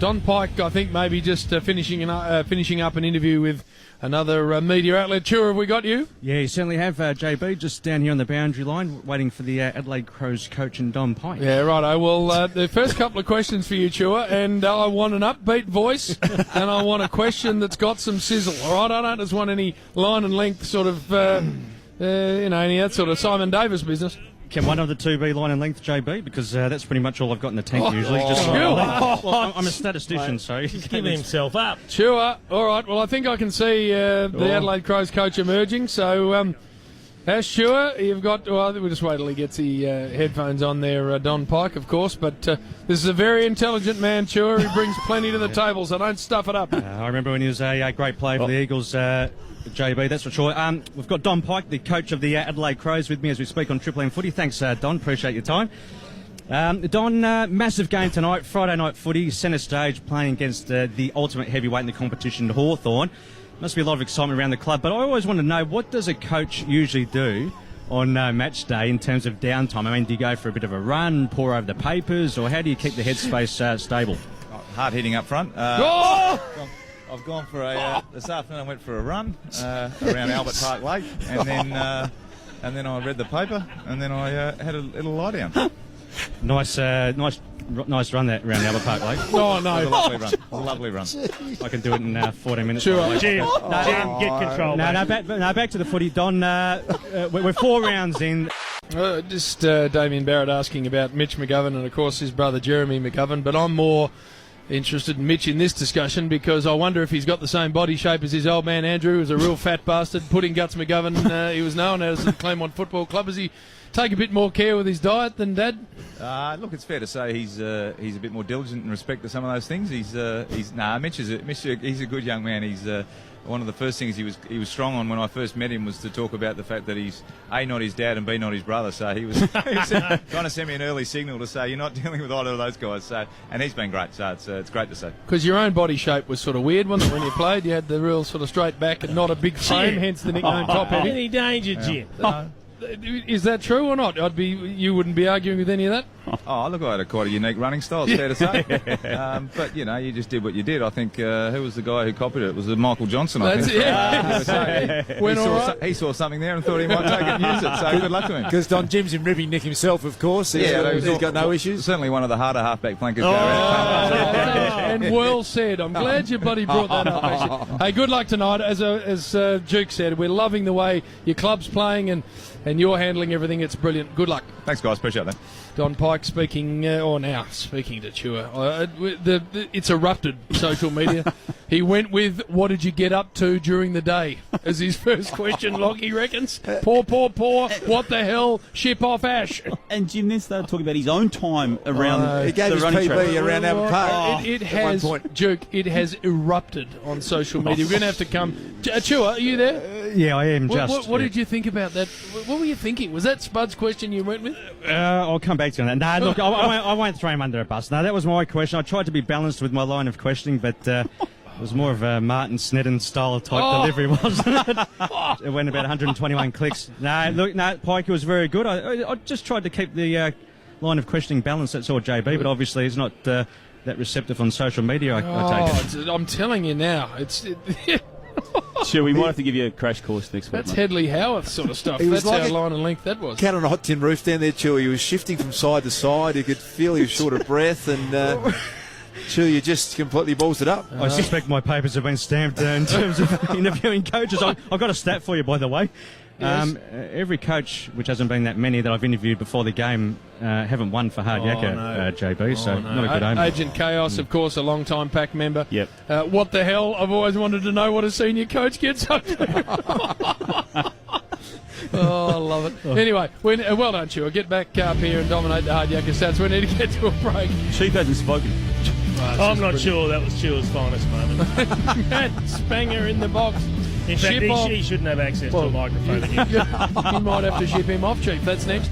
Don Pike, I think, maybe just finishing up an interview with another media outlet. Chua, have we got you? Yeah, you certainly have, JB, just down here on the boundary line, waiting for the Adelaide Crows coach and Don Pike. Yeah, righto. Well, the first couple of questions for you, Chua, and I want an upbeat voice, and I want a question that's got some sizzle, all right? I don't just want any line and length sort of, any of that sort of Simon Davis business. Can one of the two be line and length, JB? Because that's pretty much all I've got in the tank usually. Well, I'm a statistician, so... He's giving himself up. Chua, all right. Well, I think I can see the Adelaide Crows coach emerging. So, Ash, Chua, you've got... Well, I think we'll just wait till he gets the headphones on there, Don Pike, of course. But this is a very intelligent man, Chua. He brings plenty to the table, so don't stuff it up. I remember when he was a great player for the Eagles, JB, that's for sure. We've got Don Pike, the coach of the Adelaide Crows, with me as we speak on Triple M Footy. Thanks, Don. Appreciate your time. Don, massive game tonight, Friday night footy, centre stage, playing against the ultimate heavyweight in the competition, Hawthorn. Must be a lot of excitement around the club, but I always want to know, what does a coach usually do on match day in terms of downtime? I mean, do you go for a bit of a run, pour over the papers, or how do you keep the headspace stable? Hard hitting up front. I've gone for this afternoon I went for a run around Albert Park Lake, and then I read the paper, and then I had a little lie down. Nice run that around Albert Park Lake. Oh, no. It was a lovely run. I can do it in 14 minutes. Sure. Jim, get control. Back to the footy. Don, we're 4 rounds in. Just Damien Barrett asking about Mitch McGovern and, of course, his brother Jeremy McGovern, but I'm more interested in Mitch in this discussion because I wonder if he's got the same body shape as his old man Andrew, who's a real fat bastard. Pudding Guts McGovern, he was known as at Claremont Football Club. Does he take a bit more care with his diet than Dad? Look, it's fair to say he's a bit more diligent in respect to some of those things. Mitch he's a good young man. He's one of the first things he was strong on when I first met him was to talk about the fact that he's A, not his dad, and B, not his brother. So he was trying to send me an early signal to say you're not dealing with either of those guys. So, and he's been great. So it's great to see. Because your own body shape was sort of weird, wasn't it, when you played? You had the real sort of straight back and not a big frame, hence the nickname Top Heavy. Any danger, Jim? Is that true or not? You wouldn't be arguing with any of that? Oh, look, I had quite a unique running style, it's fair to say. But, you just did what you did. I think, who was the guy who copied it? It was Michael Johnson, I think. He saw something there and thought he might take it and use it, so good luck to him. Because Don Jim's in ribbing Nick himself, of course. He's got no issues. Certainly one of the harder halfback flankers. And well said. I'm glad your buddy brought that up, actually. Hey, good luck tonight. As Duke said, we're loving the way your club's playing and you're handling everything. It's brilliant. Good luck. Thanks, guys. Appreciate that. Don Pike speaking to Chua. It's erupted social media. He went with, what did you get up to during the day? As his first question, Lockie reckons. Poor. What the hell? Ship off Ash. And Jim then started talking about his own time around he gave the his running PB track. around Albert Park. It has, Duke, it has erupted on social media. We're going to have to come... Chua, are you there? Yeah, I am What did you think about that? What were you thinking? Was that Spud's question you went with? I'll come back to you on that. No, look, I won't throw him under a bus. No, that was my question. I tried to be balanced with my line of questioning, but it was more of a Martin Snedden style type delivery, wasn't it? It went about 121 clicks. No, Pike was very good. I just tried to keep the line of questioning balanced. That's all, JB, but obviously he's not that receptive on social media, I take it. I'm telling you now, Sure, we might have to give you a crash course next week. That's Headley Howarth sort of stuff. That's like how line and length that was. Cat on a hot tin roof down there, Chua. He was shifting from side to side. You could feel he was short of breath, and Chua, you just completely balls it up. I suspect my papers have been stamped in terms of interviewing coaches. I've got a stat for you, by the way. Yes. Every coach, which hasn't been that many that I've interviewed before the game, haven't won for Hard Yakka, JB, so not a good omen. Agent Chaos, of course, a long-time pack member. Yep. What the hell? I've always wanted to know what a senior coach gets up to. I love it. Anyway, well done, Chua. Get back up here and dominate the Hard Yakka stats. We need to get to a break. Chief hasn't spoken. I'm not sure that was Chua's finest moment. Matt Spanger in the box. In fact, he shouldn't have access to a microphone. You might have to ship him off, Chief. That's next.